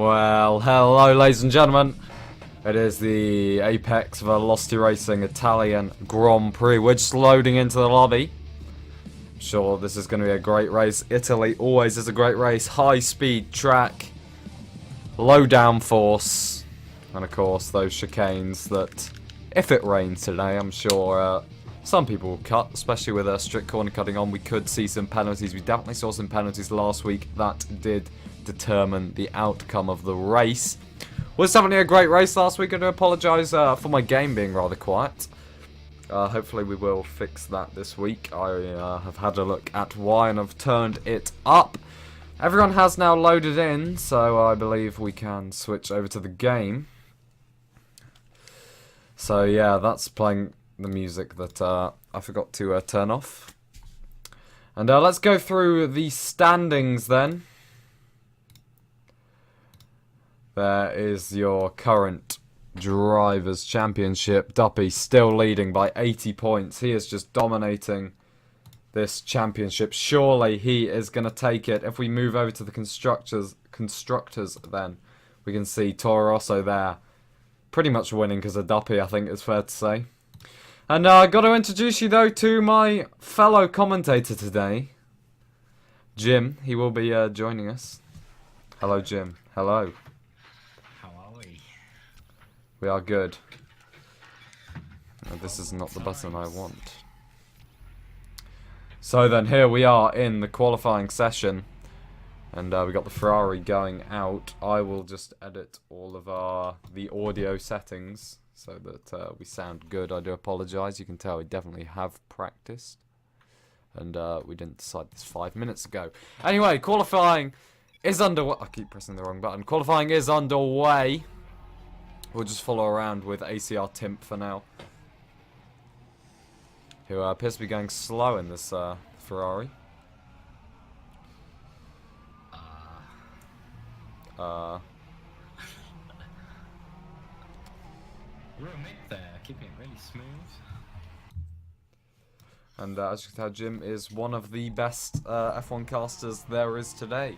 Well, hello ladies and gentlemen. It is the Apex Velocity Racing Italian Grand Prix. We're just loading into the lobby. I'm sure this is going to be a great race. Italy always is a great race. High speed track, low downforce, and of course those chicanes that, if it rains today, I'm sure some people will cut, especially with a strict corner cutting on. We could see some penalties. We definitely saw some penalties last week that did determine the outcome of the race. Was definitely a great race last week. I do apologise for my game being rather quiet. Hopefully we will fix that this week. I have had a look at why and I've turned it up. Everyone has now loaded in, so I believe we can switch over to the game. So yeah, that's playing the music that I forgot to turn off. And let's go through the standings then. There is your current Drivers' Championship. Duppy still leading by 80 points. He is just dominating this championship. Surely he is going to take it. If we move over to the constructors then, we can see Toro Rosso there pretty much winning because of Duppy, I think it's fair to say. And I got to introduce you though to my fellow commentator today, Jim. He will be joining us. Hello, Jim. Hello. We are good. This is not the button I want. So then here we are in the qualifying session. And we got the Ferrari going out. I will just edit all of the audio settings so that we sound good. I do apologise. You can tell we definitely have practiced. And we didn't decide this 5 minutes ago. Anyway, qualifying is underway. I keep pressing the wrong button. Qualifying is underway. We'll just follow around with ACR Timp for now, who appears to be going slow in this Ferrari. Real mid there, keeping it really smooth. And as you can tell, Jim is one of the best F1 casters there is today.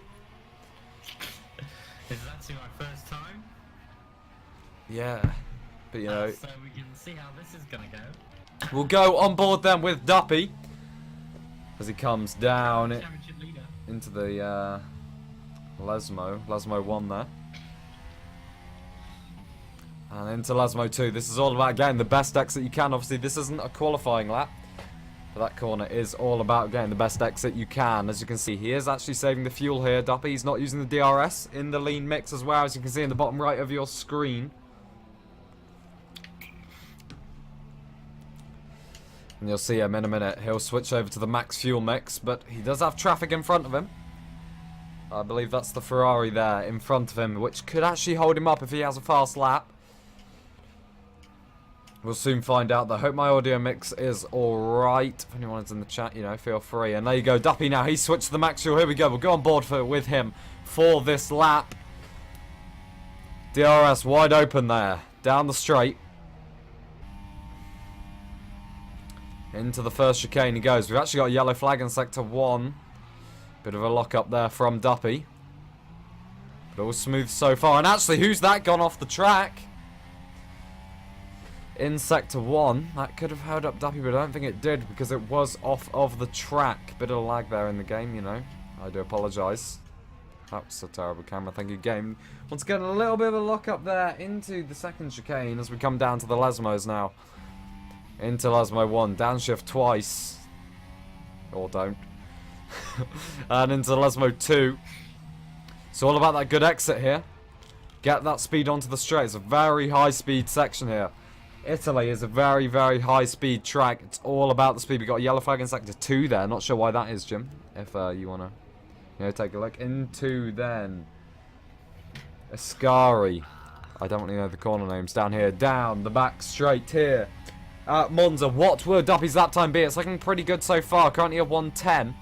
Is that actually my first time? Yeah, but you know, so we can see how this is gonna go. We'll go on board then with Duppy as he comes down into the Lesmo 1 there, and into Lesmo 2. This is all about getting the best exit you can. Obviously this isn't a qualifying lap, but that corner is all about getting the best exit you can. As you can see, he is actually saving the fuel here. Duppy, he's not using the DRS in the lean mix as well, as you can see in the bottom right of your screen. And you'll see him in a minute. He'll switch over to the max fuel mix, but he does have traffic in front of him. I believe that's the Ferrari there in front of him, which could actually hold him up if he has a fast lap. We'll soon find out. I hope my audio mix is alright. If anyone's in the chat, you know, feel free. And there you go, Duppy now. He's switched to the max fuel. Here we go. We'll go on board with him for this lap. DRS wide open there. Down the straight. Into the first chicane he goes. We've actually got a yellow flag in sector 1. Bit of a lock up there from Duppy. But all smooth so far. And actually, who's that gone off the track? In sector 1. That could have held up Duppy, but I don't think it did because it was off of the track. Bit of lag there in the game, you know. I do apologise. That's a terrible camera. Thank you, game. Once again, a little bit of a lock up there into the second chicane as we come down to the Lesmos now. Into Lesmo 1, downshift twice. Or don't. And into Lesmo 2. It's all about that good exit here. Get that speed onto the straight. It's a very high speed section here. Italy is a very, very high speed track. It's all about the speed. We got a yellow flag in sector 2 there. Not sure why that is, Jim. If you want to take a look. Into then Ascari. I don't really know the corner names. Down here. Down the back straight here. Monza, what will Duppy's lap time be? It's looking pretty good so far. Currently at 110.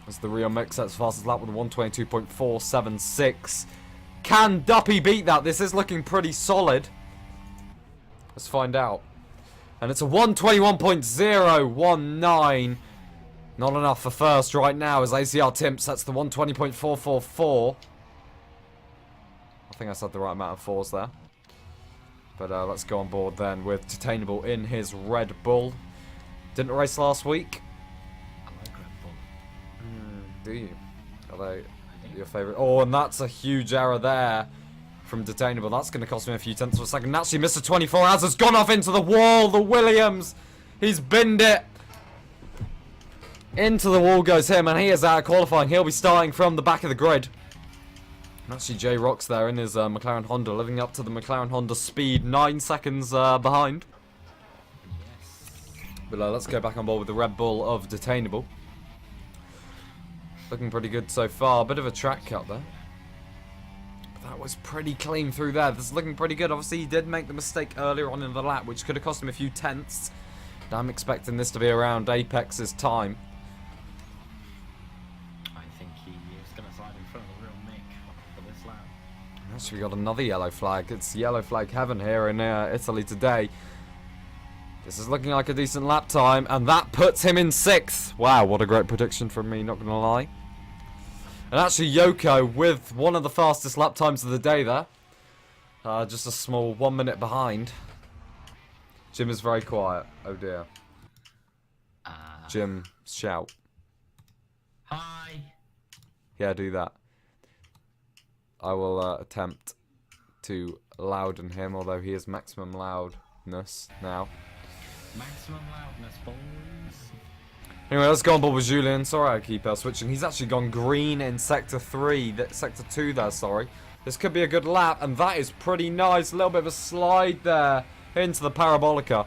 As the Rio Mix sets fastest lap with a 122.476. Can Duppy beat that? This is looking pretty solid. Let's find out. And it's a 121.019. Not enough for first right now as ACR Timp sets the 120.444. I think I said the right amount of fours there. But let's go on board then with Detainable in his Red Bull. Didn't race last week. I like Red Bull. Do you? Are they your favourite? Oh, and that's a huge error there from Detainable. That's going to cost me a few tenths of a second. Actually, Mr. 24 Hours has gone off into the wall. The Williams. He's binned it. Into the wall goes him, and he is out of qualifying. He'll be starting from the back of the grid. And actually, J Rock's there in his McLaren Honda, living up to the McLaren Honda speed, 9 seconds behind. But let's go back on board with the Red Bull of Detainable. Looking pretty good so far. Bit of a track cut there. But that was pretty clean through there. This is looking pretty good. Obviously, he did make the mistake earlier on in the lap, which could have cost him a few tenths. And I'm expecting this to be around Apex's time. I think he is going to slide in front of the real Mick for this lap. Actually, we got another yellow flag. It's yellow flag heaven here in Italy today. This is looking like a decent lap time, and that puts him in 6th. Wow, what a great prediction from me, not going to lie. And actually, Yoko with one of the fastest lap times of the day there. Just a small 1 minute behind. Jim is very quiet. Oh dear. Jim, shout. Hi. Yeah, do that. I will attempt to louden him, although he is maximum loudness now. Maximum loudness, boys. Anyway, let's go on board with Julian. Sorry I keep switching. He's actually gone green in Sector 3. Sector 2 there, sorry. This could be a good lap, and that is pretty nice. A little bit of a slide there into the Parabolica.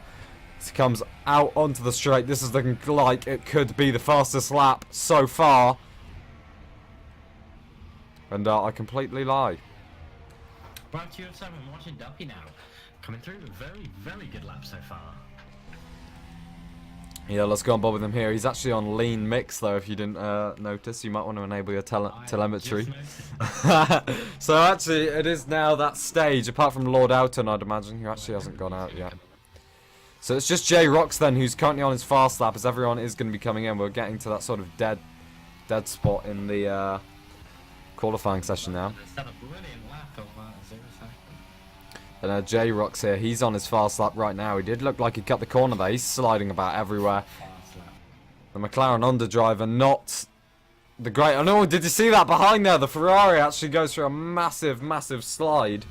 As he comes out onto the straight. This is looking like it could be the fastest lap so far. And I completely lie. Bright UF7 watching Duppy now. Coming through a very, very good lap so far. Yeah, let's go on board with him here. He's actually on lean mix though, if you didn't notice. You might want to enable your telemetry. So actually, it is now that stage, apart from Lord Oughton, I'd imagine, who actually hasn't gone out yet. So it's just J Rocks then, who's currently on his fast lap, as everyone is going to be coming in. We're getting to that sort of dead spot in the qualifying session now. And J Rock's here. He's on his fast lap right now. He did look like he cut the corner there. He's sliding about everywhere. The McLaren Honda driver, not the great. Oh no! Did you see that behind there? The Ferrari actually goes through a massive, massive slide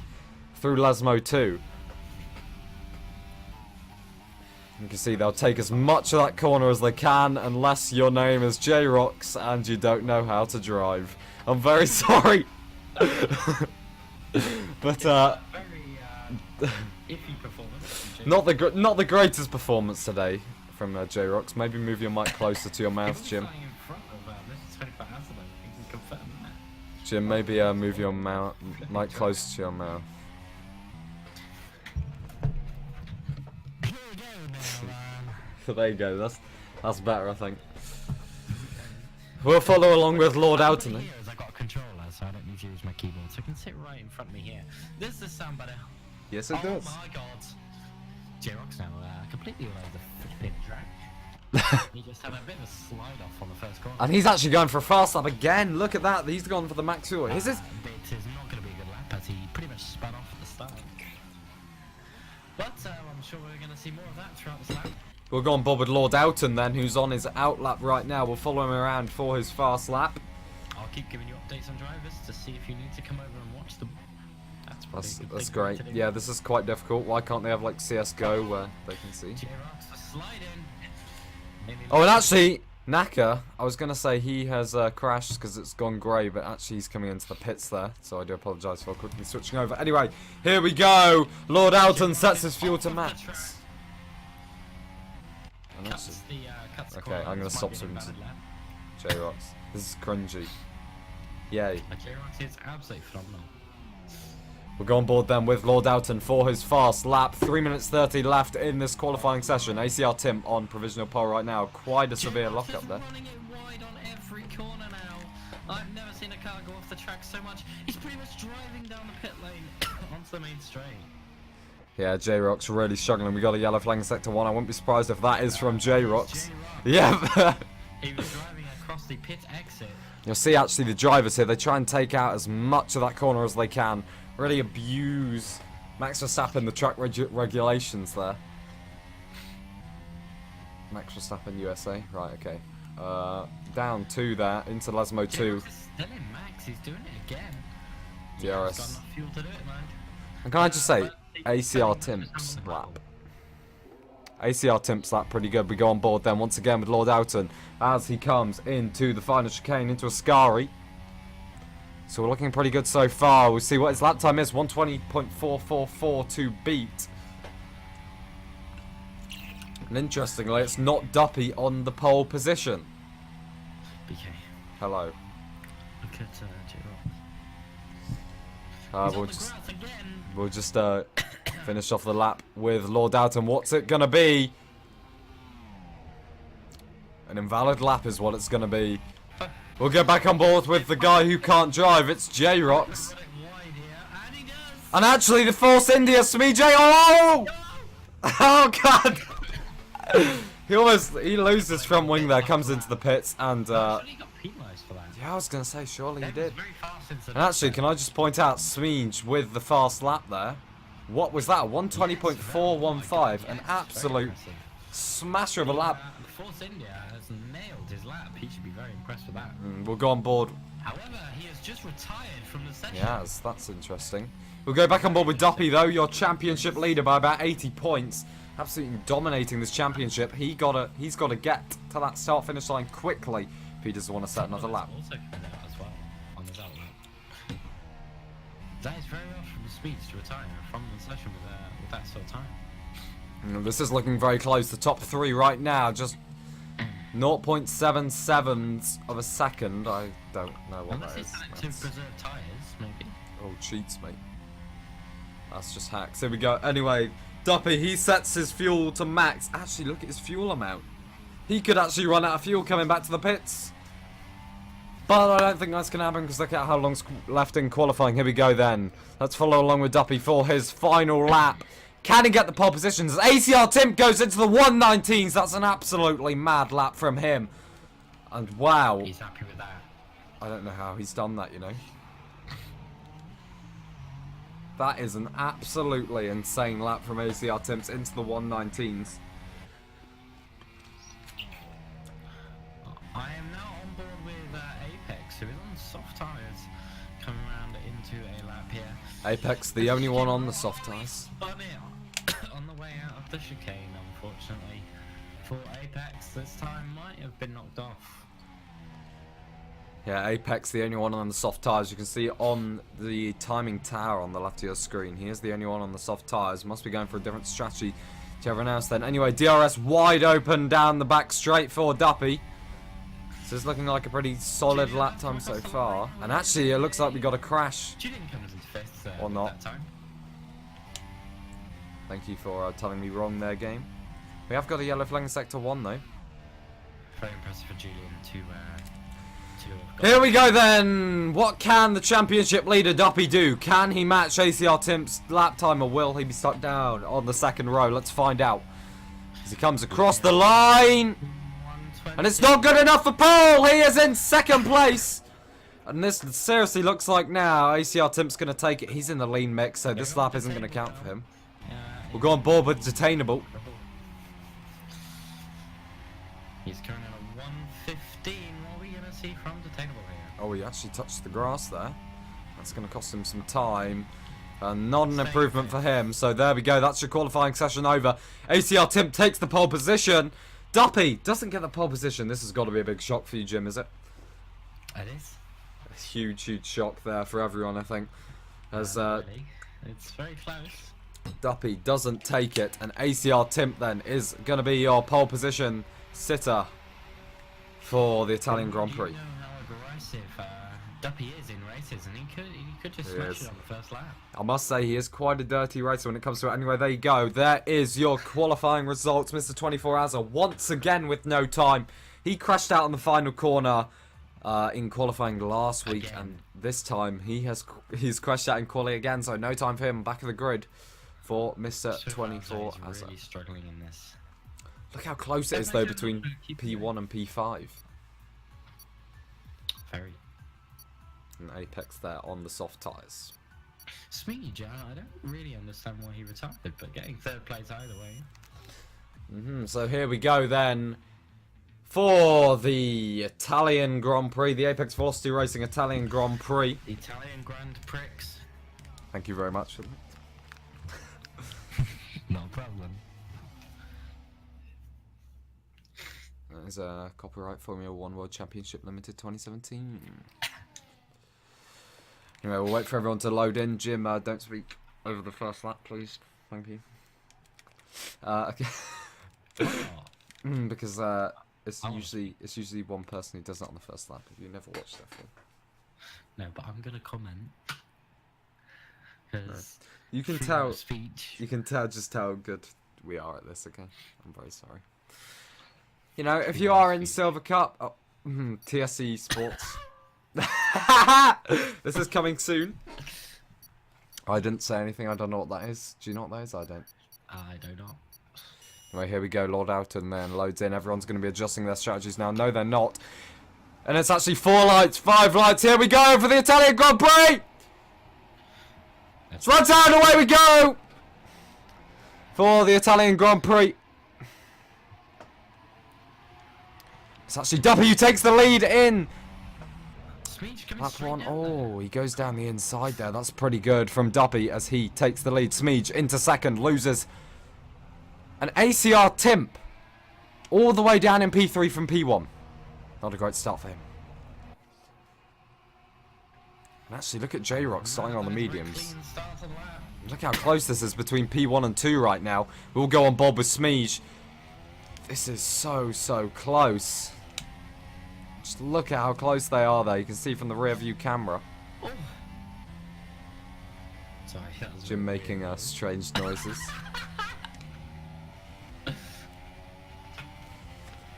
through Lesmo 2. You can see they'll take as much of that corner as they can, unless your name is J Rocks and you don't know how to drive. I'm very sorry. But iffy performance. not the greatest performance today from J Rocks. Maybe move your mic closer to your mouth, Jim. Jim, maybe move your mic closer to your mouth. So there you go. That's better, I think. We'll follow along with Lord Oughton. I've got a controller, so I don't need to use my keyboard, so I can sit right in front of me here. Does this sound better? Yes, it does. Oh my god. J-Rock's now completely all over the flipping track. He just had a bit of a slide off on the first corner. And he's actually going for a fast lap again. Look at that. He's gone for the max fuel. This is not going to be a good lap, as he pretty much spun off at the start. But I'm sure we're going to see more of that throughout this lap. We'll go on board with Lord Oughton then, who's on his out lap right now. We'll follow him around for his fast lap. I'll keep giving you updates on drivers to see if you need to come over and watch them. That's great. Yeah, this is quite difficult. Why can't they have like CSGO where they can see? Oh, and actually, Naka, I was going to say he has crashed because it's gone grey, but actually he's coming into the pits there, so I do apologise for quickly switching over. Anyway, here we go. Lord Oughton sets his fuel to max. Okay, I'm going to stop switching to J-Rocks. This is cringy. Yay. J-Rocks is absolutely phenomenal. We'll go on board then with Lord Oughton for his fast lap. 3 minutes 30 left in this qualifying session. ACR Tim on provisional pole right now. Quite a severe lockup there. Running it wide on every corner now. I've never seen a car go off the track so much. He's pretty much driving down the pit lane onto the main straight. Yeah, J-Rock's really struggling. We got a yellow flag in Sector 1. I wouldn't be surprised if that is from J-Rock's. Yeah. He was driving across the pit exit. You'll see actually the drivers here, they try and take out as much of that corner as they can really abuse Max Verstappen, the track regulations there. Max Verstappen, USA. Right, okay. Down 2 there, into Lesmo 2. Still in Max, he's doing it again. DRS. He's got enough fuel to do it, man. And can I just say, ACR Timps lap. ACR Timps lap pretty good. We go on board then once again with Lord Elton as he comes into the final chicane, into Ascari. So we're looking pretty good so far. We'll see what his lap time is. 120.444 to beat. And interestingly, it's not Duppy on the pole position. BK, Hello. look at J-Rock. We'll just finish off the lap with Lord Elton. What's it gonna be? An invalid lap is what it's gonna be. We'll get back on board with the guy who can't drive. It's J-Rocks. And actually, the Force India Smee J. Oh! Oh god! he loses front wing there, comes into the pits, and He got penalised for that. yeah, I was gonna say surely he That did. was very fast into And actually, can I just point out Smeej with the fast lap there? What was that? 120.415, an absolute smasher of a lap. Force India has nailed his lap. He should be very impressed with that. We'll go on board. However, he has just retired from the session. Yes, that's interesting. We'll go back on board with Duppy though, your championship leader by about 80 points. Absolutely dominating this championship. He's got to get to that start-finish line quickly if he doesn't want to set another lap. Also coming out as well on his outlap. That is very off from the speeds to retire from the session with that sort of time. This is looking very close. The top 3 right now, just 0.77 of a second. I don't know what Unless that he's is. had to That's- preserve tyres, maybe. Oh, cheats, mate. That's just hacks. Here we go. Anyway, Duppy, he sets his fuel to max. Actually, look at his fuel amount. He could actually run out of fuel coming back to the pits. But I don't think that's going to happen because look at how long's left in qualifying. Here we go then. Let's follow along with Duppy for his final lap. Can he get the pole positions? ACR Tim goes into the 119s. That's an absolutely mad lap from him. And wow. He's happy with that. I don't know how he's done that, you know. That is an absolutely insane lap from ACR Timps into the 119s. I am now on board with Apex, who is on soft tyres, coming around into a lap here. Apex, the only one on the soft tyres. Spun it on the way out of the chicane, unfortunately. For Apex, this time might have been knocked off. Yeah, Apex, the only one on the soft tyres. You can see on the timing tower on the left of your screen. He is the only one on the soft tyres. Must be going for a different strategy to everyone else then. Anyway, DRS wide open down the back straight for Duppy. This is looking like a pretty solid lap time so far. And actually, it looks like we got a crash. Julian comes into fifth Or not. that time. Thank you for telling me wrong there, game. We have got a yellow flag in Sector 1, though. Very impressive for Julian to Here we go then. What can the championship leader Duppy do? Can he match ACR Timp's lap time or will he be stuck down on the second row? Let's find out. As he comes across the line. And it's not good enough for Paul. He is in second place. And this seriously looks like now ACR Timp's going to take it. He's in the lean mix, so this lap isn't going to count for him. We'll go on board with Detainable. He's currently at a 115. What are we going to see from Detainable here? Oh, he actually touched the grass there. That's going to cost him some time. Not an improvement for him. So there we go. That's your qualifying session over. ACR Timp takes the pole position. Duppy doesn't get the pole position. This has got to be a big shock for you, Jim, is it? It is. A huge, huge shock there for everyone, I think. As Really. It's very close. Duppy doesn't take it. And ACR Timp then is going to be your pole position sitter for the Italian Grand Prix. You know how aggressive Duppy is in races, and he could just smash it on the first lap. I must say he is quite a dirty racer when it comes to it. Anyway, there you go. There is your qualifying results. Mr. 24 Hours once again with no time. He crashed out on the final corner in qualifying last week, and this time he's crashed out in quali again. So no time for him. Back of the grid for Mr. 24 He's Hours. really struggling in this. Look how close it is though between P1 and P5. Very. And Apex there on the soft tyres. Smeege, I don't really understand why he retired, but getting third place either way. So here we go then for the Italian Grand Prix, the Apex Velocity Racing Italian Grand Prix. The Italian Grand Prix. Thank you very much for that. No problem. That is a copyright Formula 1 World Championship Limited 2017. Anyway, we'll wait for everyone to load in. Jim, don't speak over the first lap, please. Thank you. Okay. Because it's usually one person who does it on the first lap. If you never watched that film. No, but I'm gonna comment. Because You can tell. Speech. You can tell just how good we are at this. Okay, I'm very sorry. You know, if you are in Silver Cup, TSE Sports. This is coming soon. I didn't say anything. I don't know what that is. Do you know what that is? I don't. I don't know. Anyway, here we go. Lord Oughton then loads in. Everyone's going to be adjusting their strategies now. No, they're not. And it's actually 4 lights, 5 lights. Here we go for the Italian Grand Prix. It's right down. Away we go for the Italian Grand Prix. It's actually Duppy who takes the lead in lap 1. Oh, he goes down the inside there. That's pretty good from Duppy as he takes the lead. Smeege into second, loses an ACR Timp all the way down in P3 from P1. Not a great start for him. And actually, look at J-Rock starting on the mediums. Look how close this is between P1 and 2 right now. We'll go on board with Smeege. This is so close. Just look at how close they are there. You can see from the rear view camera. Oh. Sorry, that was Jim really making weird. strange noises.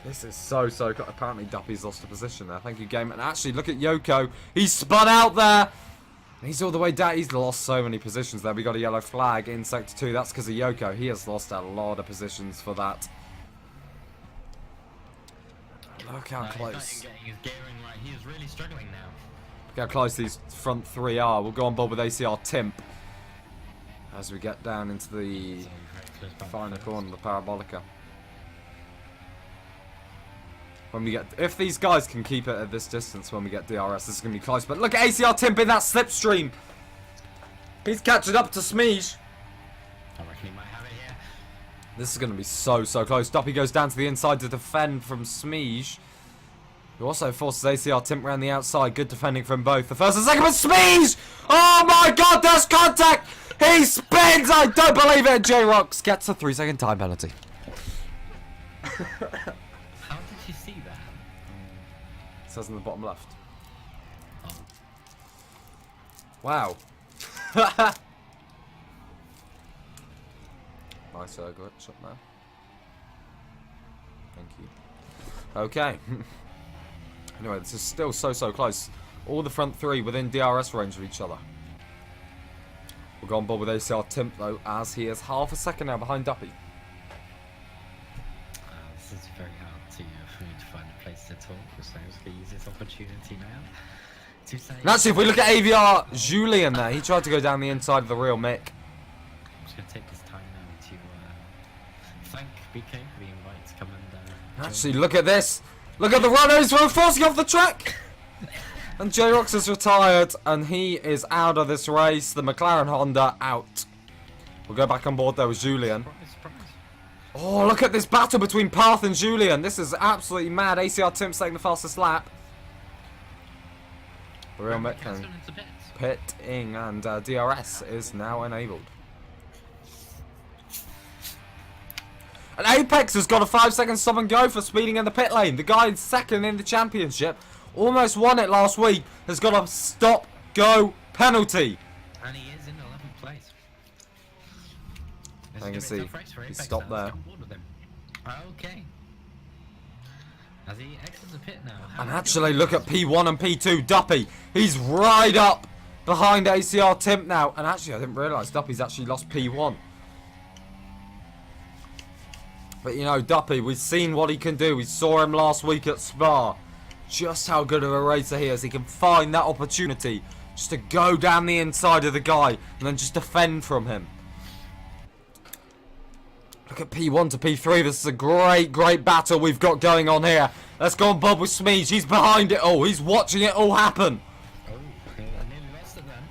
This is so apparently Duppy's lost a position there. Thank you, game. And actually, look at Yoko. He's spun out there. He's all the way down. He's lost so many positions there. We got a yellow flag in sector 2. That's because of Yoko. He has lost a lot of positions for that. Look how close. He's getting his gearing right. He is really struggling now. Look how close these front 3 are. We'll go on board with ACR Timp as we get down into the So very close by final first. corner, the Parabolica. When we get, if these guys can keep it at this distance when we get DRS, this is going to be close. But look at ACR Timp in that slipstream. He's catching up to Smeege. I reckon he might have it here. This is going to be so close. Duppy goes down to the inside to defend from Smeege, who also forces ACR Timp around the outside. Good defending from both. The first and second, but Smeege! Oh my god, there's contact! He spins! I don't believe it! J-Rocks gets a 3-second time penalty. How did you see that? It says in the bottom left. Oh. Wow. Nice glitch shot there. Thank you. Okay. Anyway, this is still so close. All the front 3 within DRS range of each other. We'll go on board with ACR Timp though, as he is half a second now behind Duppy. This is very hard for me to find a place to talk, so I'm just going to use this opportunity now to say... And actually, if we look at AVR Julian there, he tried to go down the inside of the real Mick. I'm just going to take this time now to thank BK for the invite to come and... Actually, look at this. Look at the runners who are forcing off the track. And J-Rox is retired, and he is out of this race. The McLaren Honda out. We'll go back on board there with Julian. Surprise. Oh, look at this battle between Path and Julian. This is absolutely mad. ACR Timp's taking the fastest lap. The real Mick Cat's can gone into bits. pitting, and DRS is now enabled. And Apex has got a 5-second stop and go for speeding in the pit lane. The guy second in the championship, almost won it last week, has got a stop-go penalty. And he is in 11th place. I can see he he stopped there. Okay. As he exits the pit now. And actually, look at P1 and P2. Duppy, he's right up behind ACR Timp now. And actually, I didn't realise Duppy's actually lost P1. But you know, Duppy, we've seen what he can do. We saw him last week at Spa. Just how good of a racer he is. He can find that opportunity just to go down the inside of the guy and then just defend from him. Look at P1 to P3. This is a great battle we've got going on here. Let's go on Bob with Smeege. He's behind it all. He's watching it all happen. Oh, I nearly lost it then.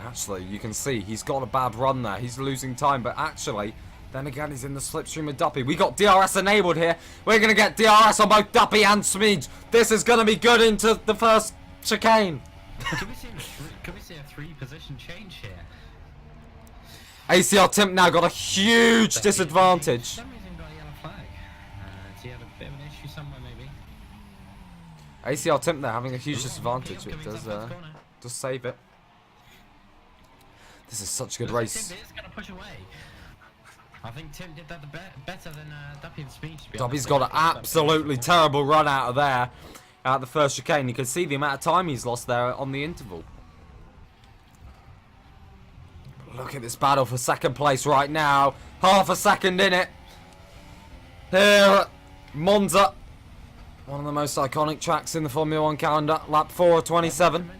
Actually, you can see he's got a bad run there. He's losing time, but actually, then again, he's in the slipstream with Duppy. We got DRS enabled here. We're going to get DRS on both Duppy and Smeege. This is going to be good into the first chicane. Can we see a 3-position change here? ACR Timp now got a huge disadvantage. For some reason got a yellow flag. He had a bit of an issue somewhere maybe. ACR Timp there having a huge Ooh, disadvantage. Tim It coming does, to the first corner. does save it. This is such a good Looks race. like Tim is going to push away. I think Tim did that better than Duppy and Smeege. Duppy's got an absolutely terrible run out of there. At the first chicane. You can see the amount of time he's lost there on the interval. Look at this battle for second place right now. Half a second in it. Here at Monza. One of the most iconic tracks in the Formula 1 calendar. Lap 4 of 27.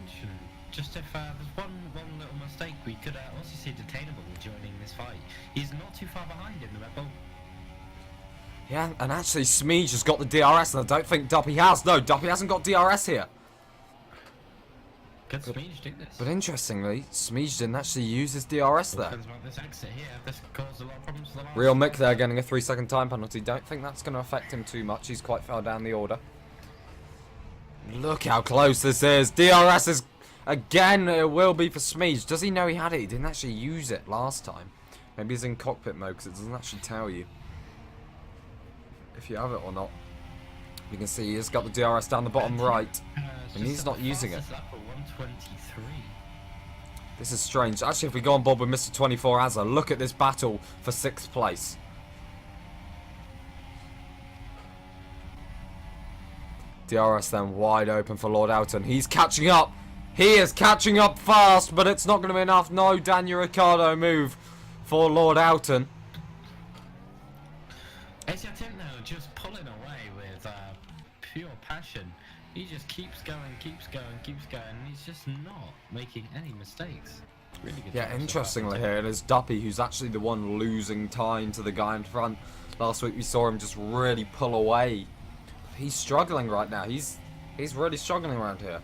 Just if there's one little mistake, we could also see Detainable joining this fight. He's not too far behind in the Red Bull. Yeah, and actually Smeege has got the DRS, and I don't think Duppy has. No, Duppy hasn't got DRS here. Could Smeege do this? But interestingly, Smeege didn't actually use his DRS there. Depends about this exit here. This caused a lot of problems for the last. Real Mick there getting a 3-second time penalty. Don't think that's going to affect him too much. He's quite far down the order. Look how close this is. DRS is, again, it will be for Smeege. Does he know he had it? He didn't actually use it last time. Maybe he's in cockpit mode because it doesn't actually tell you if you have it or not. You can see he's got the DRS down the bottom right. And he's not using it. This is strange. Actually, if we go on board with Mr. 24 Azza, look at this battle for 6th place. DRS then wide open for Lord Alton. He's catching up. He is catching up fast, but it's not going to be enough. No Daniel Ricciardo move for Lord Alton. ACR Tim now just pulling away with pure passion. He just keeps going, and he's just not making any mistakes. Really good. Yeah, interestingly here, it is Duppy who's actually the one losing time to the guy in front. Last week we saw him just really pull away. He's struggling right now. He's really struggling around here.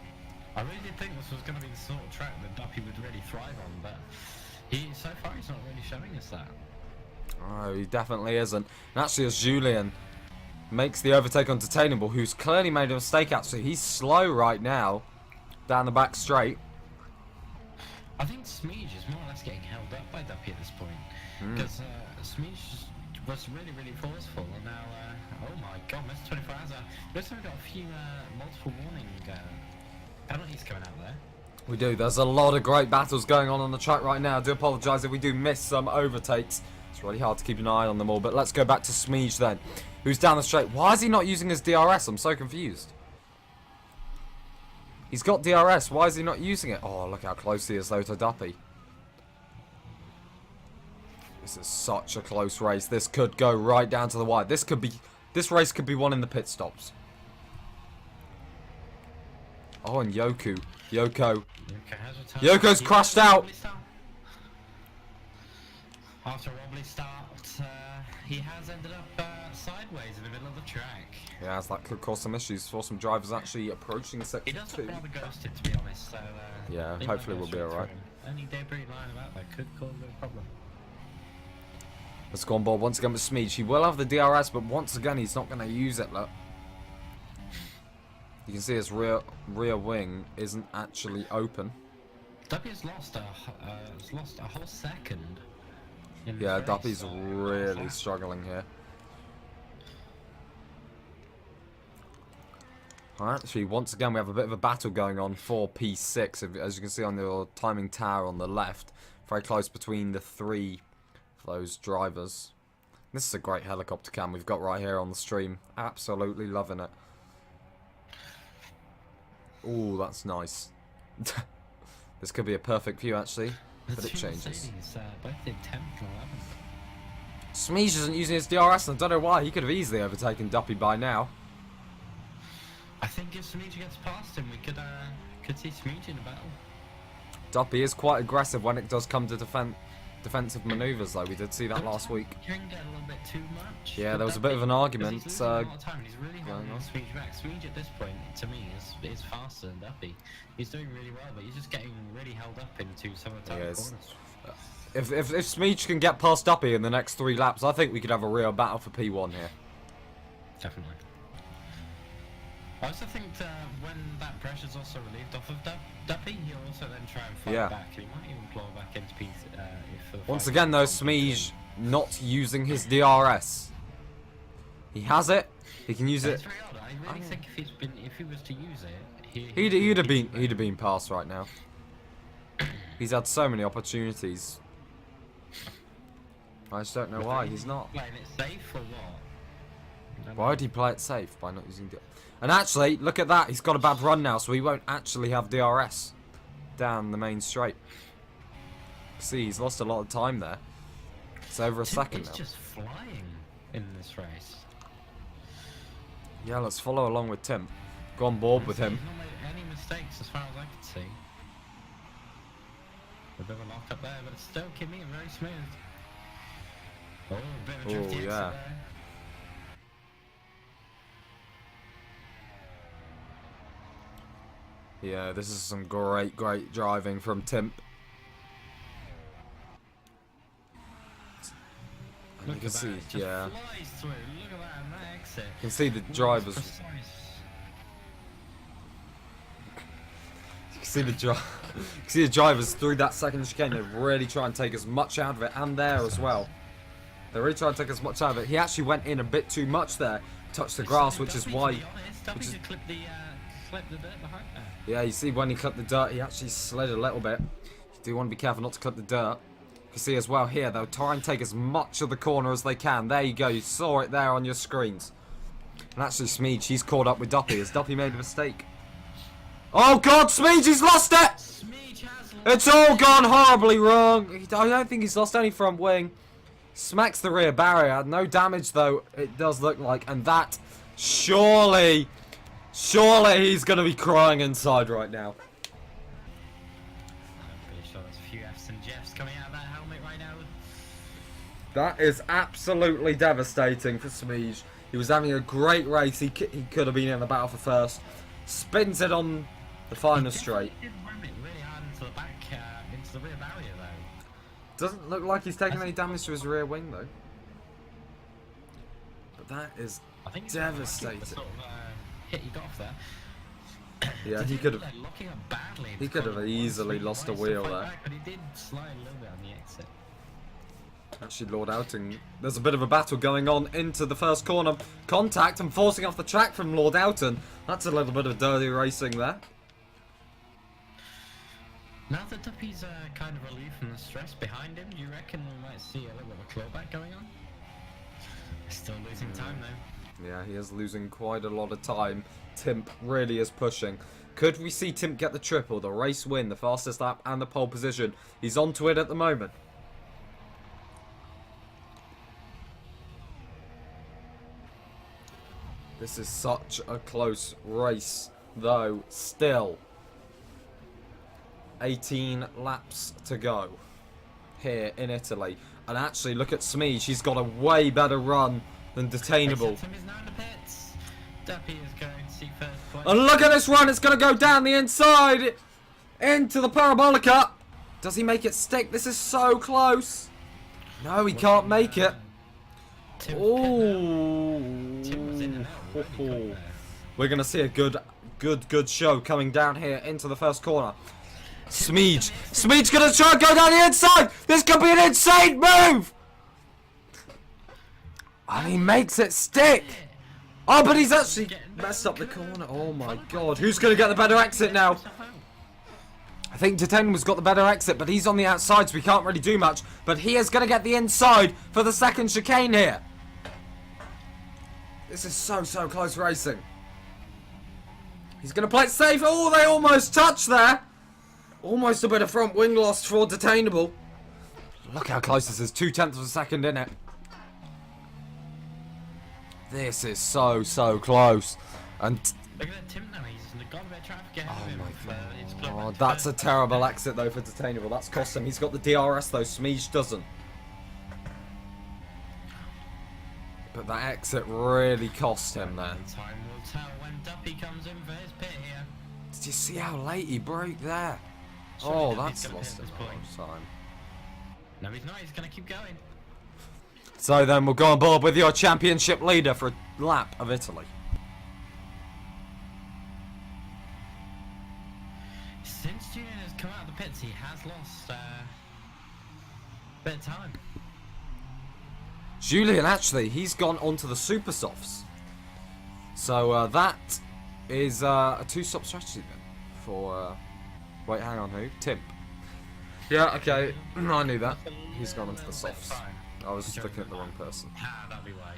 I really did think this was going to be the sort of track that Duppy would really thrive on, but so far he's not really showing us that. Oh, he definitely isn't. And actually, as Julian makes the overtake on Detainable, who's clearly made a mistake actually. He's slow right now, down the back straight. I think Smeege is more or less getting held up by Duppy at this point. Because Smeege was really forceful, and now, oh my god, Mr. 24 Hours. We've also got a few multiple warning penalties coming out there. We do. There's a lot of great battles going on the track right now. I do apologise if we do miss some overtakes. It's really hard to keep an eye on them all, but let's go back to Smeege then, who's down the straight. Why is he not using his DRS? I'm so confused. He's got DRS. Why is he not using it? Oh, look how close he is though to Duppy. This is such a close race. This could go right down to the wire. This race could be won in the pit stops. Oh, and Yoko. Yoko's crashed out. After a wobbly start, he has ended up sideways in the middle of the track. Yeah, that could cause some issues for some drivers actually approaching He section does 2. look rather ghosted, to be honest, so Yeah, it might hopefully go we'll be straight alright. through him. Any debris lying about that could cause a little problem. Let's go on board once again with Smeege. He will have the DRS, but once again he's not going to use it. Look, you can see his rear wing isn't actually open. Duppy has lost a whole second. In Yeah, this Duppy's race, really struggling here. Alright, actually, once again, we have a bit of a battle going on for P6, as you can see on the timing tower on the left. Very close between the three of those drivers. This is a great helicopter cam we've got right here on the stream. Absolutely loving it. Ooh, that's nice. This could be a perfect view, actually, but it changes. Mercedes, both in 10th and 11th. Smeege isn't using his DRS, and I don't know why. He could have easily overtaken Duppy by now. I think if Smooch gets past him, we could see Smooch in a battle. Duppy is quite aggressive when it does come to defensive manoeuvres, though. We did see that last week. Can get a little bit too much. Yeah, there was a bit of an argument. He's losing a lot of time. He's really holding on. Smooch back. Smooch at this point, to me, is faster than Duppy. He's doing really well, but he's just getting really held up into some of the tight corners. If Smeech can get past Duppy in the next 3 laps, I think we could have a real battle for P1 here. Definitely. I also think when that pressure's also relieved off of Duppy, he'll also then try and fight back. He might even claw back into P. Once again, though, Smeej not using his DRS. He has it. He can use it. It's very odd. I really think if he was to use it, he'd have been past right now. He's had so many opportunities. I just don't know why he's not. Playing it safe or what? Why would he play it safe by not using DRS? And actually, look at that. He's got a bad run now, so he won't actually have DRS down the main straight. See, he's lost a lot of time there. It's over a second now. He's just flying in this race. Yeah, let's follow along with Tim. Go on board with him. He's not made any mistakes as far as I can see. A bit of a lock up there, but it's still Kimi and very smooth. Oh, a bit of a drifty exit there. Yeah, this is some great driving from Timp. And you can see, yeah. Flies through. Look at that, and that exit. You can see the drivers. You can see the drivers through that second chicane. They really try and take as much out of it, and there as well. They really try and take as much out of it. He actually went in a bit too much there, touched the grass, which is why. Clip the dirt behind there. Yeah, you see when he clipped the dirt, he actually slid a little bit. You do want to be careful not to clip the dirt. You can see as well here, they'll try and take as much of the corner as they can. There you go, you saw it there on your screens. And actually Smeej, he's caught up with Duppy. Has Duppy made a mistake? Oh God, Smeej, he's lost it! Smeej has lost It's all gone horribly wrong. I don't think he's lost any front wing. Smacks the rear barrier. No damage though, it does look like. And that, surely he's going to be crying inside right now. I'm pretty sure there's a few F's and Jeffs coming out of that helmet right now. That is absolutely devastating for Smeej. He was having a great race. He could have been in the battle for first. Spins it on the final straight. He did ram it really hard into the back, into the rear barrier though. Doesn't look like he's taking any damage to his rear wing though. But that is I think devastating. sort of, hit he got off there. Yeah, he could have. Locking up badly. He could have easily lost a wheel there. Back, but he did slide a little bit on the exit. Actually, Lord Outing, there's a bit of a battle going on into the first corner. Contact and forcing off the track from Lord Oughton. That's a little bit of dirty racing there. Now that Duppy's kind of relieved from the stress behind him, do you reckon we might see a little bit of a clawback going on? Still losing time though. Yeah, he is losing quite a lot of time. Timp really is pushing. Could we see Timp get the triple, the race win, the fastest lap and the pole position? He's onto it at the moment. This is such a close race, though, still. 18 laps to go here in Italy. And actually, look at Smee. She's got a way better run than Detainable. Duppy is going to see first place. And look at this run. It's going to go down the inside into the Parabolica. Does he make it stick? This is so close. No, he can't make it. Oh. We're going to see a good show coming down here into the first corner. Smeej. Smeej's going to try and go down the inside. This could be an insane move. And he makes it stick. Oh, but he's actually messed up the corner. Oh my God. Who's going to get the better exit now? I think Detenable's got the better exit, but he's on the outside, so we can't really do much. But he is going to get the inside for the second chicane here. This is so close racing. He's going to play it safe. Oh, they almost touched there. Almost a bit of front wing loss for Detainable. Look how close this is. 0.2 of a second in it. This is so close. And Look at that Tim now, he's got a bit of traffic ahead of him. He's Oh, blown back that's to a terrible exit though for Detainable. That's cost him. He's got the DRS though. Smeege doesn't. But that exit really cost him there. Time will tell when Duppy comes in for his pit here. Did you see how late he broke there? Surely Oh, Duppy's that's gonna lost pit him at a this lot point. of time. No, he's not. He's going to keep going. So then we'll go on board with your championship leader for a lap of Italy. Since Julian has come out of the pits, he has lost a bit of time. Julian, actually, he's gone onto the super softs. So that is a two-stop strategy then for. Wait, hang on, who? Timp. Yeah, okay, I knew that. He's gone onto the softs. I was just looking at the wrong person. Ah, that'd be why.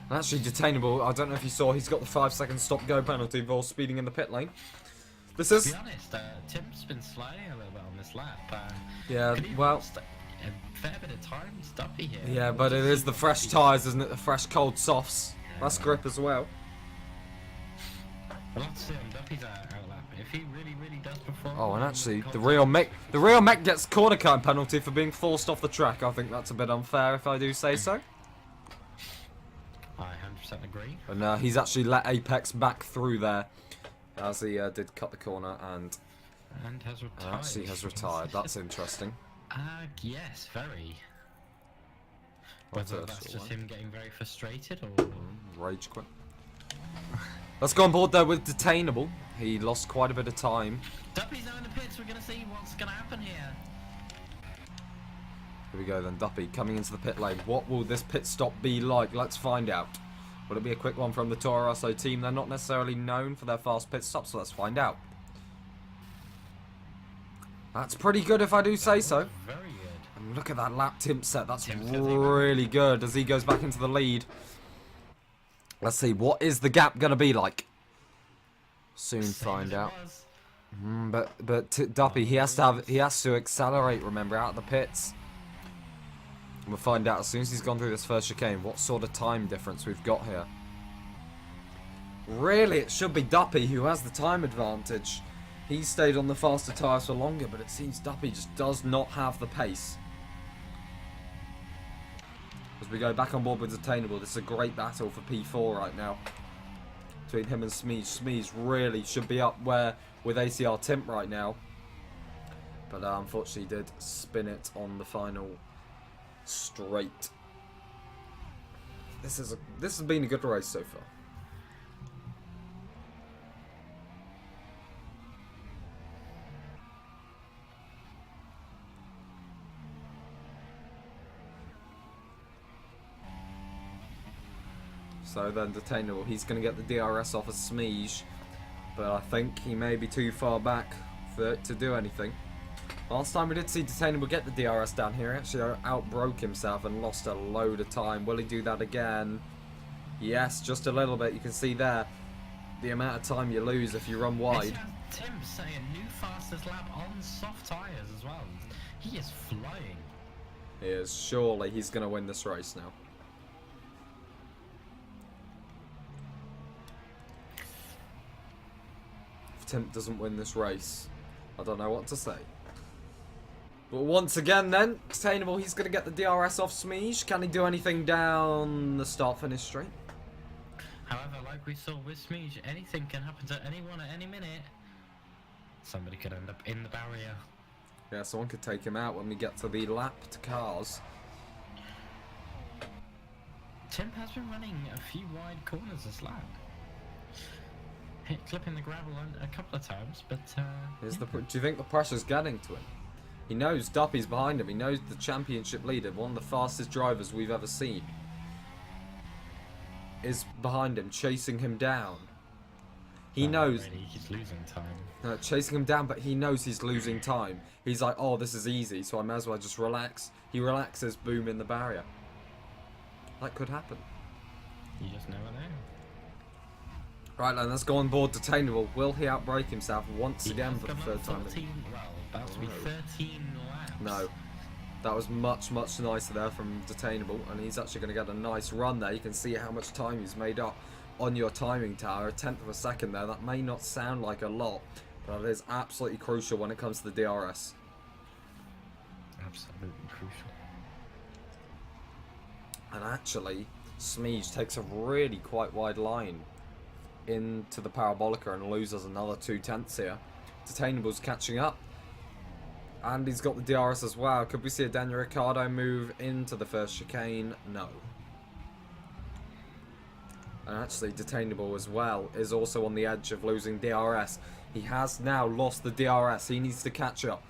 And actually, Detainable, I don't know if you saw, he's got the 5-second stop-go penalty for speeding in the pit lane. This To is. be honest, Tim's been sliding a little bit on this lap. Yeah, could he well. lost a fair bit of time, Duppy here. Yeah, but it is the fresh tyres, isn't it? The fresh cold softs. That's grip as well. Well, let's see on Duppy's outlap. If he really, really does perform. Oh, and actually, the real mech gets corner cutting penalty for being forced off the track. I think that's a bit unfair, if I do say so. I 100% agree. And he's actually let Apex back through there, as he did cut the corner and Has retired. actually has retired. That's interesting. Yes, very. What's Whether that that's sort just of him getting very frustrated or. Rage quit. Let's go on board there with Detainable. He lost quite a bit of time. Duppy's now in the pits. We're gonna see what's gonna happen here. Here we go then, Duppy coming into the pit lane. What will this pit stop be like? Let's find out. Will it be a quick one from the Toro Rosso team? They're not necessarily known for their fast pit stops, so let's find out. That's pretty good if I do say so. Very good. And look at that lap Timp set. That's Tim's gonna really good as he goes back into the lead. Let's see, what is the gap going to be like? Soon Same find as it out. was. But Duppy, he has to accelerate, remember, out of the pits. And we'll find out as soon as he's gone through this first chicane what sort of time difference we've got here. Really, it should be Duppy who has the time advantage. He stayed on the faster tyres for longer, but it seems Duppy just does not have the pace. As we go back on board with Detainable, this is a great battle for P4 right now. Between him and Smeege. Smeege really should be up where with ACR Timp right now. But unfortunately did spin it on the final straight. This has been a good race so far. So then Detainable, he's going to get the DRS off of Smeege, but I think he may be too far back for it to do anything. Last time we did see Detainable get the DRS down here, he actually outbroke himself and lost a load of time. Will he do that again? Yes, just a little bit. You can see there the amount of time you lose if you run wide. Tim say a new fastest lap on soft tyres as well. He is flying. He is. Surely he's going to win this race now. If Timp doesn't win this race, I don't know what to say. But once again then, Detainable, he's going to get the DRS off Smeege. Can he do anything down the start-finish straight? However, like we saw with Smeege, anything can happen to anyone at any minute. Somebody could end up in the barrier. Yeah, someone could take him out when we get to the lapped cars. Tim has been running a few wide corners this lap. Clipping the gravel a couple of times, but Do you think the pressure's getting to him? He knows Duppy's behind him. He knows the championship leader, one of the fastest drivers we've ever seen, is behind him, chasing him down. He knows. Really, he's losing time. Chasing him down, but he knows he's losing time. He's like, oh, this is easy, so I may as well just relax. He relaxes, boom, in the barrier. That could happen. You just never know. Right then, let's go on board Detainable. Will he outbrake himself once He again has for the gone third on time? 14, well, about to be 13 laps. No. That was much, much nicer there from Detainable, and he's actually going to get a nice run there. You can see how much time he's made up. on your timing tower, a tenth of a second there. That may not sound like a lot, but it is absolutely crucial when it comes to the DRS. Absolutely crucial. And actually, Smeege takes a really quite wide line into the Parabolica and loses another 2/10 here. Detaineable's catching up. And he's got the DRS as well. Could we see a Daniel Ricciardo move into the first chicane? No. And actually, Detainable as well is also on the edge of losing DRS. He has now lost the DRS. He needs to catch up.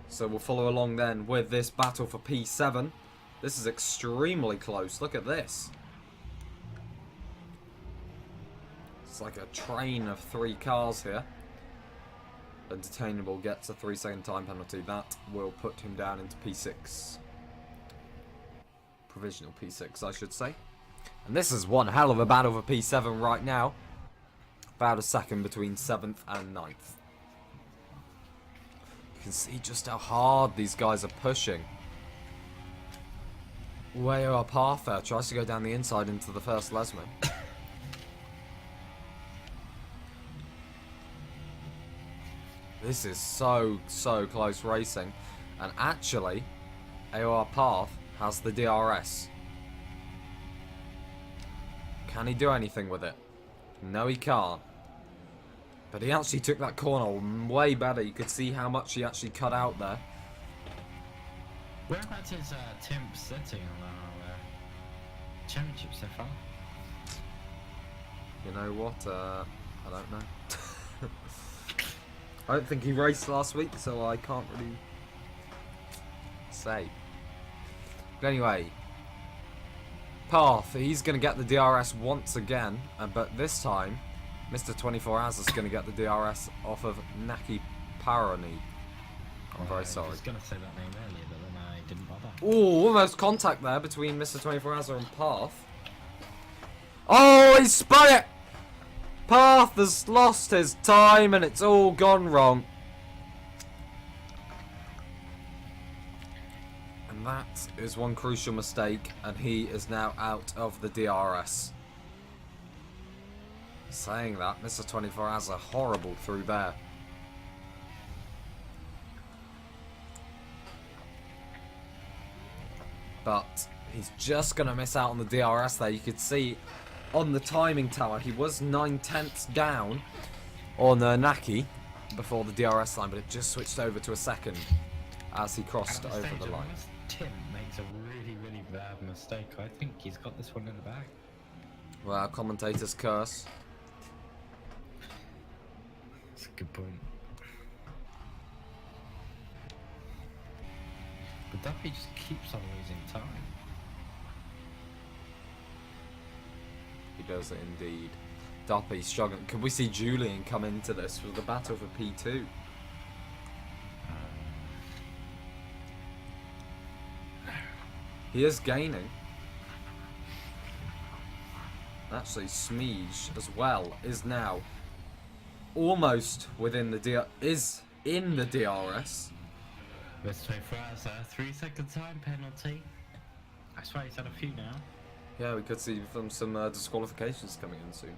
So we'll follow along then with this battle for P7. This is extremely close. Look at this. It's like a train of 3 cars here. And Detainable gets a 3-second time penalty. That will put him down into P6. Provisional P6, I should say. And this is one hell of a battle for P7 right now. About a second between 7th and 9th. You can see just how hard these guys are pushing. Way up half there. Tries to go down the inside into the first Lesmo. This is so close racing. And actually, AOR Path has the DRS. Can he do anything with it? No, he can't. But he actually took that corner way better. You could see how much he actually cut out there. Whereabouts is Tim sitting on our championship so far? You know what? I don't know. I don't think he raced last week, so I can't really say. But anyway, Path, he's going to get the DRS once again, but this time, Mr. 24 Hours is going to get the DRS off of Naki Parani. I'm very sorry. I was going to say that name earlier, but then I didn't bother. Ooh, almost contact there between Mr. 24 Hours and Path. Oh, he spun it! Path has lost his time and it's all gone wrong. And that is one crucial mistake, and he is now out of the DRS. Saying that, Mr. 24 has a horrible through there. But he's just going to miss out on the DRS there. You could see on the timing tower, he was 9/10 down on Naki before the DRS line, but it just switched over to a second as he crossed over the line. Unless Tim makes a really bad mistake, I think he's got this one in the bag. Well, commentator's curse. That's a good point. But Duffy just keeps on losing time. He does it indeed. Duppy struggling. Could we see Julian come into this for the battle for P2? He is gaining. Actually, Smeege as well is now almost within the is in the DRS. This 24 hours, 3-second time penalty. I swear he's had a few now. Yeah, we could see some disqualifications coming in soon.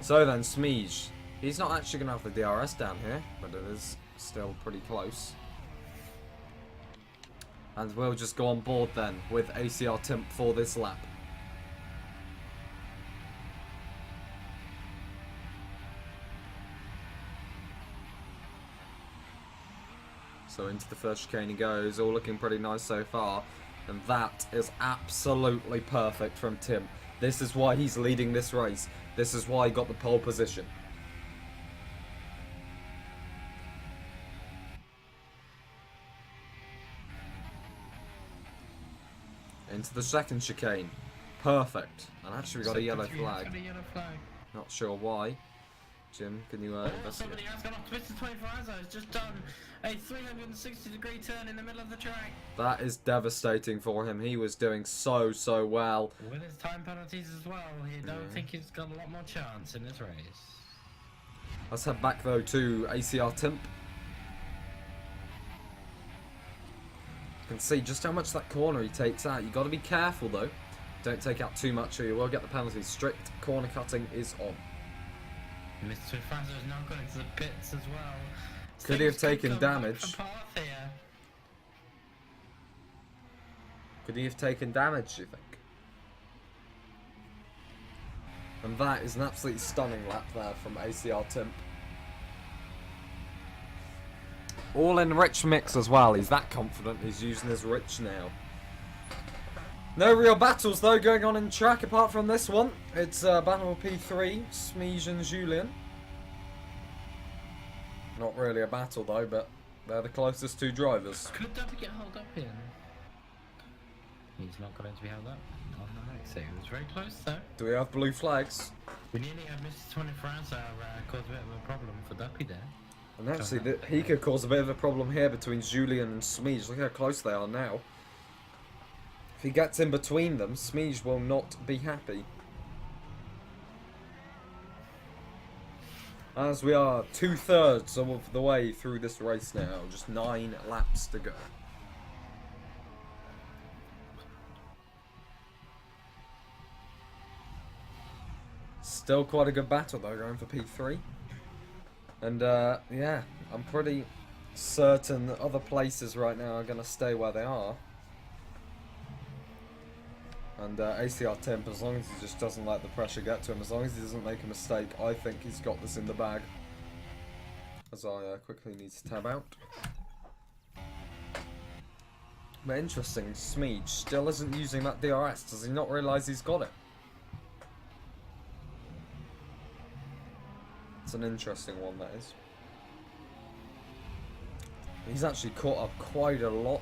So then, Smeege. He's not actually going to have the DRS down here, but it is still pretty close. And we'll just go on board then with ACR Timp for this lap. So into the first chicane he goes, all looking pretty nice so far. And that is absolutely perfect from Tim. This is why he's leading this race. This is why he got the pole position. Into the second chicane. Perfect. And actually we got a yellow flag. Not sure why. Jim, can you investigate? Somebody has gone off Mr. 24 Hours has just done a 360-degree turn in the middle of the track. That is devastating for him. He was doing so well. With his time penalties as well, I don't think he's got a lot more chance in this race. Let's head back though to ACR Timp. You can see just how much that corner he takes out. You got to be careful though. Don't take out too much or you will get the penalty. Strict corner cutting is on. Mr. Franzo is now going to the pits as well. Could he have taken damage? Could he have taken damage, do you think? And that is an absolutely stunning lap there from ACR Timp. All in rich mix as well. He's that confident. He's using his rich now. No real battles though going on in track apart from this one. It's Battle P3, Smeege and Julien. Not really a battle though, but they're the closest two drivers. Could Duffy get held up here? He's not going to be held up. Oh no, so it was very close though. Do we have blue flags? We nearly had Mr. 24 Hours cause a bit of a problem for Duffy there. And actually, he could cause a bit of a problem here between Julien and Smeege. Look how close they are now. If he gets in between them, Smeege will not be happy. As we are 2/3 of the way through this race now, just 9 laps to go. Still quite a good battle though, going for P3. And yeah, I'm pretty certain that other places right now are going to stay where they are. And ACR Timp, as long as he just doesn't let the pressure get to him, as long as he doesn't make a mistake, I think he's got this in the bag. As I quickly need to tab out. But interesting, Smeege still isn't using that DRS. Does he not realise he's got it? It's an interesting one, that is. He's actually caught up quite a lot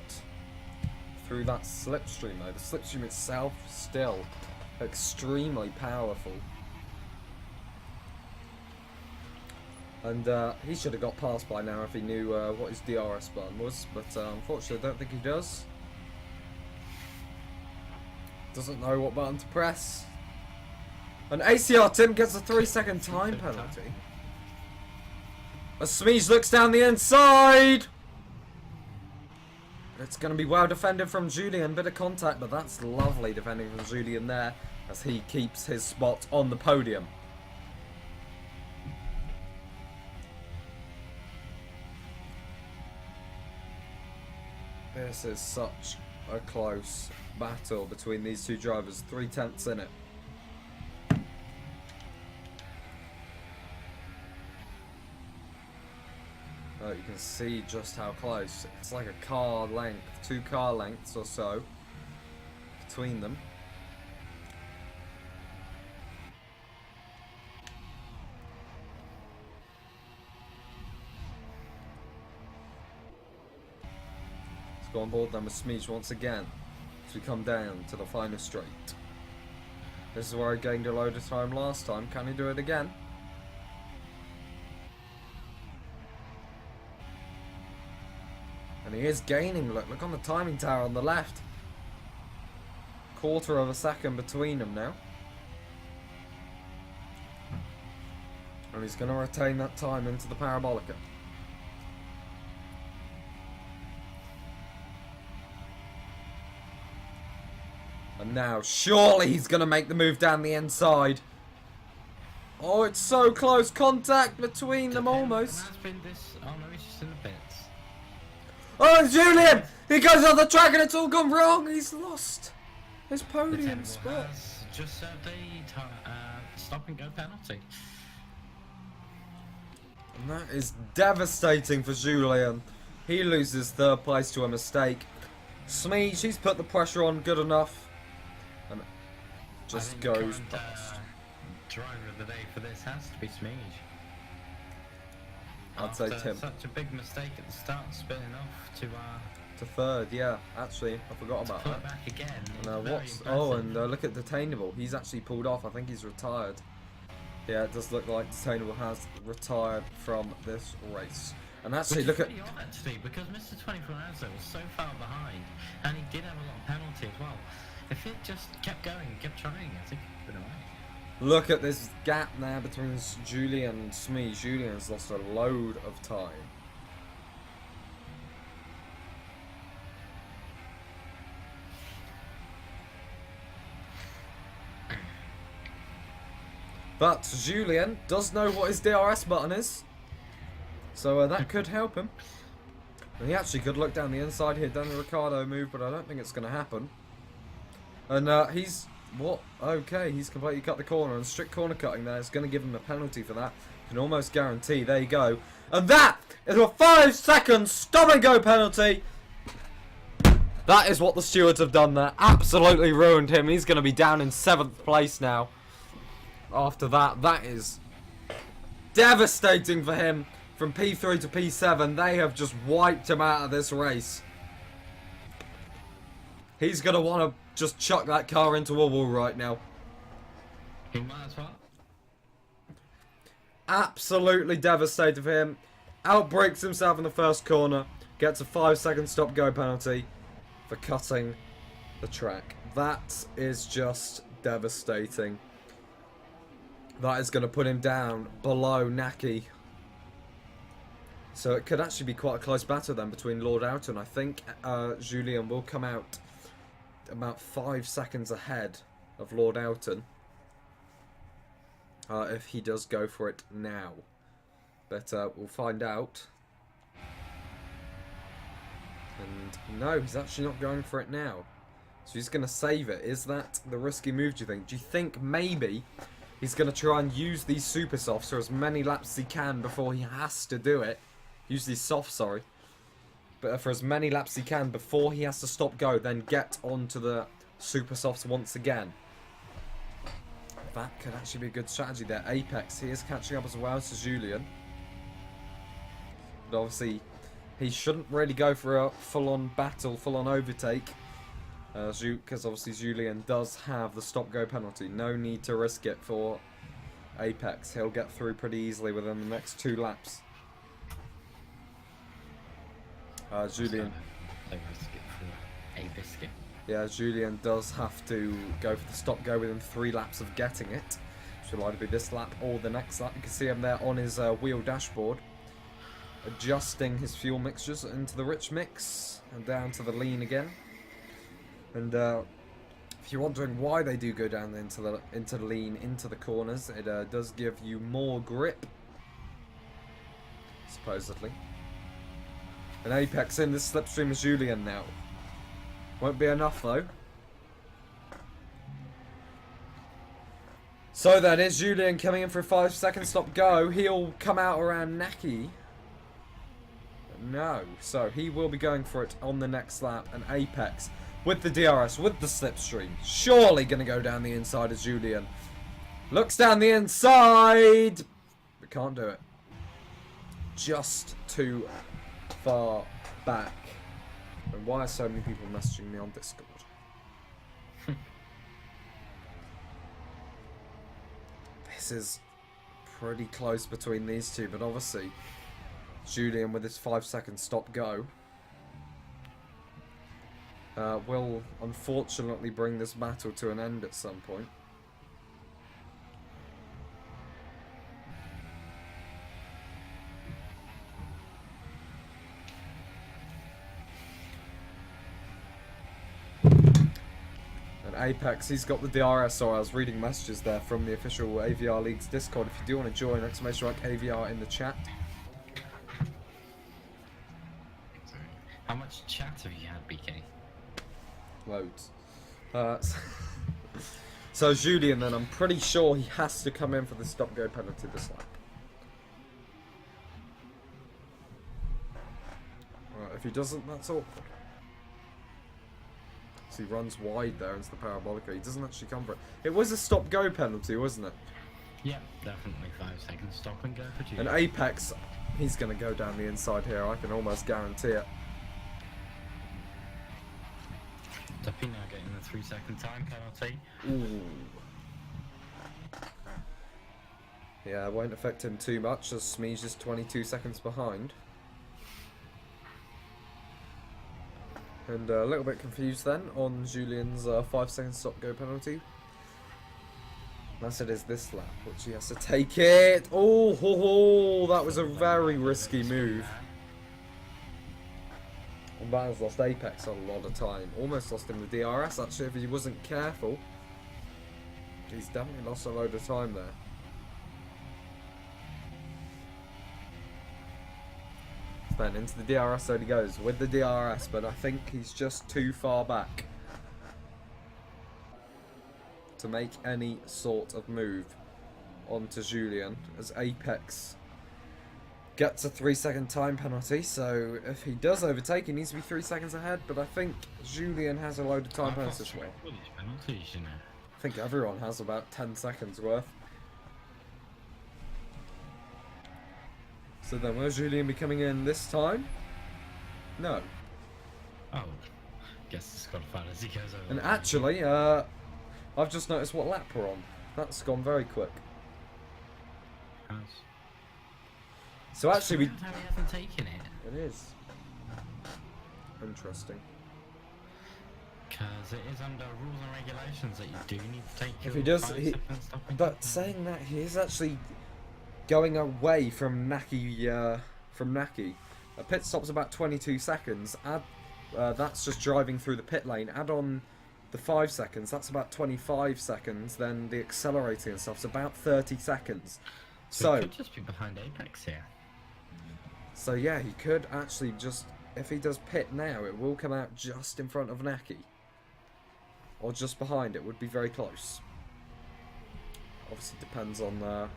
through that slipstream though. The slipstream itself still extremely powerful. And he should have got past by now if he knew what his DRS button was, but unfortunately I don't think he does. Doesn't know what button to press. And ACR Timp gets a 3-second time penalty. As Smeege looks down the inside! It's going to be well defended from Julien. Bit of contact, but that's lovely defending from Julien there as he keeps his spot on the podium. This is such a close battle between these two drivers. 3/10 in it. You can see just how close. It's like a car length, 2 car lengths or so between them. Let's go on board then with Smeege once again as we come down to the final straight. This is where I gained a load of time last time. Can he do it again? And he is gaining, look on the timing tower on the left. 1/4 of a second between them now. And he's going to retain that time into the Parabolica. And now, surely he's going to make the move down the inside. Oh, it's so close. Contact between them almost. Oh no, he's just in the pits. Oh, Julien! He goes on the track and it's all gone wrong. He's lost his podium spot. Just served a stop and go penalty. And that is devastating for Julien. He loses 3rd place to a mistake. Smeege, he's put the pressure on good enough. And it just goes past. Driver of the day for this has to be Smeege. I'd say Tim. Such a big mistake at the start, spinning off to 3rd, yeah. Actually, I forgot about that. Back again. And look at Detainable. He's actually pulled off. I think he's retired. Yeah, it does look like Detainable has retired from this race. And actually, look at. Really odd, actually, because Mr. 24 Hours was so far behind, and he did have a lot of penalty as well. If it just kept going and kept trying, I think it would have been alright. Look at this gap there between Julien and Smeege. Julien's lost a load of time. But Julien does know what his DRS button is. So that could help him. And he actually could look down the inside here, done the Ricciardo move, but I don't think it's going to happen. And he's... What? Okay, he's completely cut the corner, and strict corner cutting there is going to give him a penalty for that. You can almost guarantee. There you go. And that is a 5-second stop and go penalty. That is what the stewards have done there. Absolutely ruined him. He's going to be down in 7th place now. After that, that is devastating for him. From P3 to P7, they have just wiped him out of this race. He's going to want to just chuck that car into a wall right now. He might as well. Absolutely devastated for him. Outbreaks himself in the first corner. Gets a 5-second stop-go penalty for cutting the track. That is just devastating. That is going to put him down below Naki. So it could actually be quite a close battle then between Lord Oughton. I think Julien will come out about 5 seconds ahead of Lord Oughton. If he does go for it now. But we'll find out. And no, he's actually not going for it now. So he's going to save it. Is that the risky move, do you think? Do you think maybe he's going to try and use these super softs for as many laps as he can before he has to do it? Use these softs, sorry. But for as many laps as he can before he has to stop go, then get onto the super softs once again. That could actually be a good strategy there. Apex, he is catching up as well to Julien. But obviously, he shouldn't really go for a full-on battle, full-on overtake. Because obviously Julien does have the stop-go penalty. No need to risk it for Apex. He'll get through pretty easily within the next 2 laps. Julien. Yeah, Julien does have to go for the stop-go within 3 laps of getting it. Which will either be this lap or the next lap. You can see him there on his wheel dashboard. Adjusting his fuel mixtures into the rich mix. And down to the lean again. And if you're wondering why they do go down into the lean, into the corners, it does give you more grip. Supposedly. And Apex in this slipstream is Julien now. Won't be enough though. So then, is Julien coming in for a 5-second stop go? He'll come out around Naki. No. So he will be going for it on the next lap. And Apex, with the DRS, with the slipstream, surely going to go down the inside of Julien. Looks down the inside, but can't do it. Just too far back. And why are so many people messaging me on Discord? This is pretty close between these two, but obviously Julien with his 5-second stop go will unfortunately bring this battle to an end at some point. Apex, he's got the DRS. Sorry, I was reading messages there from the official AVR League's Discord. If you do want to join, exclamation mark AVR in the chat. How much chat have you had, BK? Loads. So Julien then, I'm pretty sure he has to come in for the stop-go penalty this lap. Right, if he doesn't, that's awkward. He runs wide there into the parabolica. He doesn't actually come for it. It was a stop-go penalty, wasn't it? Yeah, definitely 5 seconds stop and go for you. And Apex, he's going to go down the inside here. I can almost guarantee it. Duffy now getting the 3-second time penalty. Ooh. Yeah, it won't affect him too much as Smeege is 22 seconds behind. And a little bit confused then on Julien's 5-second stop-go penalty. Unless it is this lap, which he has to take it. Oh, ho, ho, that was a very risky move. And that has lost Apex a lot of time. Almost lost him the DRS actually if he wasn't careful. He's definitely lost a load of time there. then. Into the DRS zone he goes with the DRS, but I think he's just too far back to make any sort of move onto Julian, as Apex gets a 3-second time penalty. So if he does overtake, he needs to be 3 seconds ahead, but I think Julian has a load of time penalties this way. I think everyone has about 10 seconds worth. So then, will Julian be coming in this time? No. Oh, guess disqualified as he goes over. And actually, I've just noticed what lap we're on. That's gone very quick. House. So actually, we. How he hasn't taken it. It is interesting. Because it is under rules and regulations that you do need to take. If your he does, 5 he. seconds stopping But time. saying that, he is actually going away from Naki. A pit stop's about 22 seconds. Add, that's just driving through the pit lane. Add on the 5 seconds. That's about 25 seconds. Then the accelerating and stuff's about 30 seconds. So he So, could just be behind Apex here. so yeah, he could actually just, if he does pit now, it will come out just in front of Naki. Or just behind it, would be very close. Obviously depends on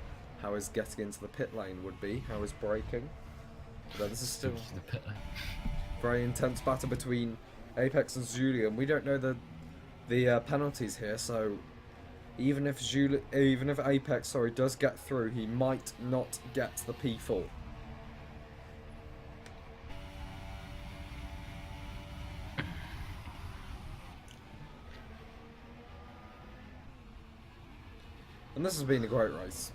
how his getting into the pit lane would be, how his braking. But this is still Switch to the pit lane. very intense battle between Apex and Julian. We don't know the penalties here, so even if Apex does get through, he might not get the P4. And this has been a great race.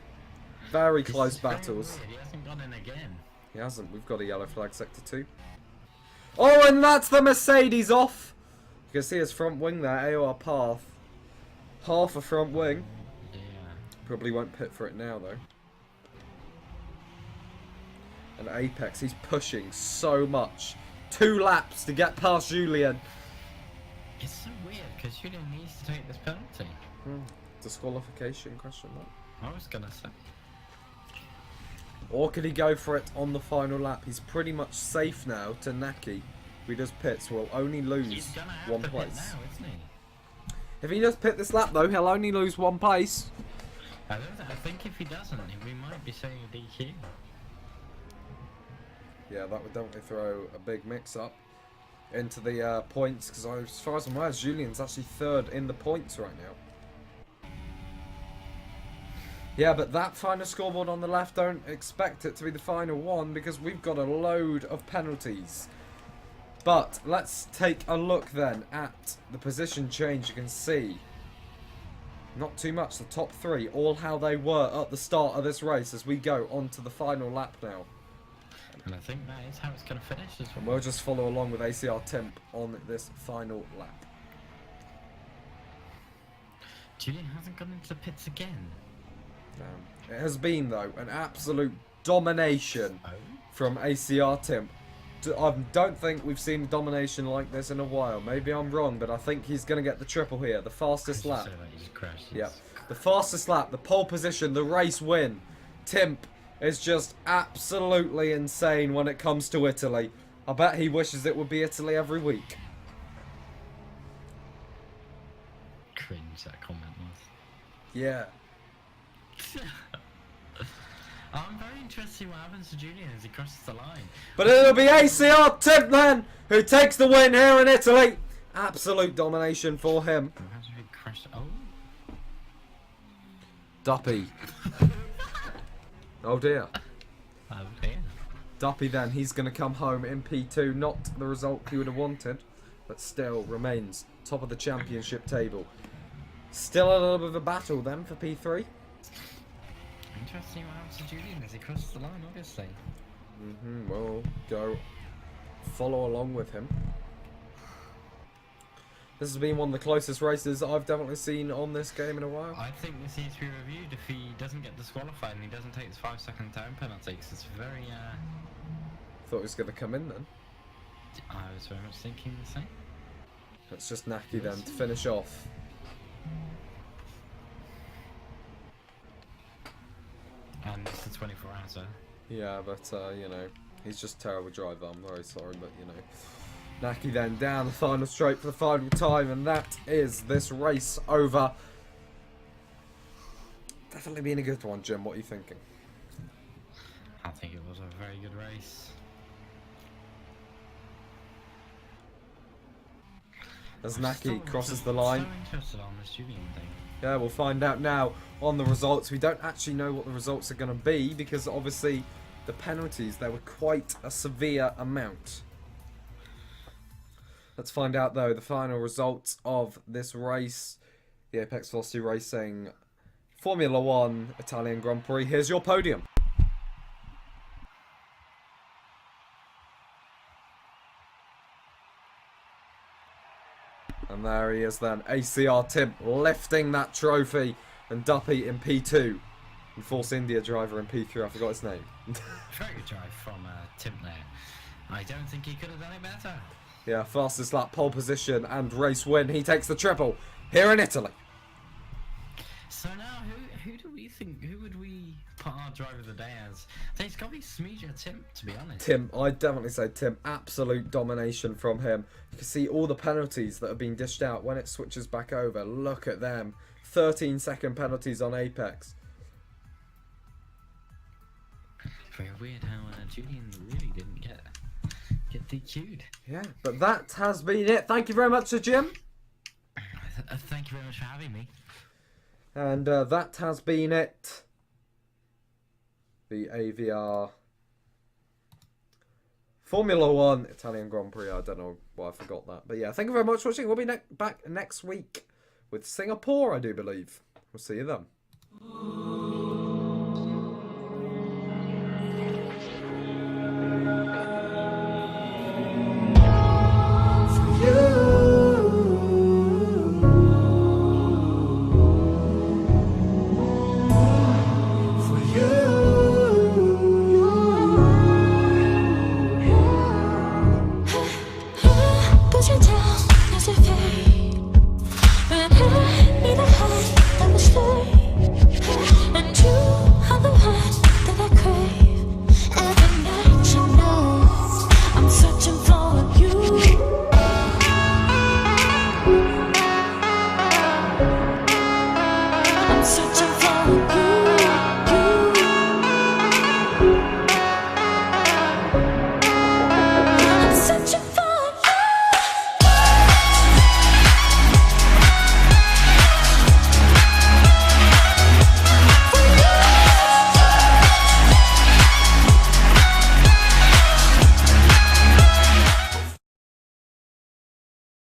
Very close This is very battles. weird, he hasn't gone in again. He hasn't. We've got a yellow flag, sector 2. Oh, and that's the Mercedes off! You can see his front wing there, AOR path. Half a front wing. Yeah. Probably won't pit for it now, though. And Apex, he's pushing so much. 2 laps to get past Julian. It's so weird because Julian needs to take this penalty. Disqualification, question mark. I was gonna say. Or could he go for it on the final lap? He's pretty much safe now to Naki. If he does pits, will only He's lose gonna have 1 to pit place. now, isn't he? If he does pit this lap, though, he'll only lose 1 place. I think if he doesn't, we might be seeing a DQ. Yeah, that would definitely throw a big mix-up into the points, because as far as I'm aware, Julian's actually 3rd in the points right now. Yeah, but that final scoreboard on the left, don't expect it to be the final one, because we've got a load of penalties. But let's take a look then at the position change. You can see not too much. The top 3, all how they were at the start of this race as we go on to the final lap now. And I think that is how it's going to finish as And well. we'll just follow along with ACR Timp on this final lap. Julian hasn't gone into the pits again. It has been, though, an absolute domination Oh? from ACR Timp. I don't think we've seen domination like this in a while. Maybe I'm wrong, but I think he's going to get the triple here. The fastest lap. He just crashed. Yeah. The fastest lap, the pole position, the race win. Timp is just absolutely insane when it comes to Italy. I bet he wishes it would be Italy every week. Cringe that comment was. Yeah. I'm very interested to see what happens to Julian as he crosses the line. But it'll be ACR Timp then who takes the win here in Italy. Absolute domination for him. Imagine if he crashed. Oh. Duppy. Oh dear. Oh dear. Duppy then, he's going to come home in P2. Not the result he would have wanted, but still remains top of the championship table. Still a little bit of a battle then for P3. Interesting what happens to Julian as he crosses the line, obviously. We'll go follow along with him. This has been one of the closest races I've definitely seen on this game in a while. I think this needs to be reviewed if he doesn't get disqualified and he doesn't take his 5-second time penalty, because it's very, Thought he was going to come in then. I was very much thinking the same. It's just Naki then to finish off. And it's the 24 hours, Yeah, but, you know, He's just a terrible driver. I'm very sorry, but you know. Naki then down the final straight for the final time, and that is this race over. Definitely been a good one, Jim. What are you thinking? I think it was a very good race. As Naki crosses the line. So interested on this Julian thing. Yeah, we'll find out now on the results. We don't actually know what the results are going to be because obviously the penalties, there were quite a severe amount. Let's find out though the final results of this race. The Apex Velocity Racing Formula 1 Italian Grand Prix. Here's your podium. And there he is then, ACR Tim lifting that trophy, and Duppy in P2, and Force India driver in P3, I forgot his name. Very good drive from Tim there. I don't think he could have done it better. Yeah, fastest lap, pole position and race win. He takes the triple here in Italy. So now, who do we think, who would we put our driver of the day as? I think it's got to be Smeege or Tim, to be honest. Tim, I'd definitely say Tim. Absolute domination from him. You can see all the penalties that have been dished out when it switches back over. Look at them. 13-second penalties on Apex. Very weird how Julian really didn't get DQ'd. Yeah, but that has been it. Thank you very much to Jim. Thank you very much for having me. And that has been it. The AVR Formula 1 Italian Grand Prix. I don't know why I forgot that. But yeah, thank you very much for watching. We'll be back next week with Singapore, I do believe. We'll see you then.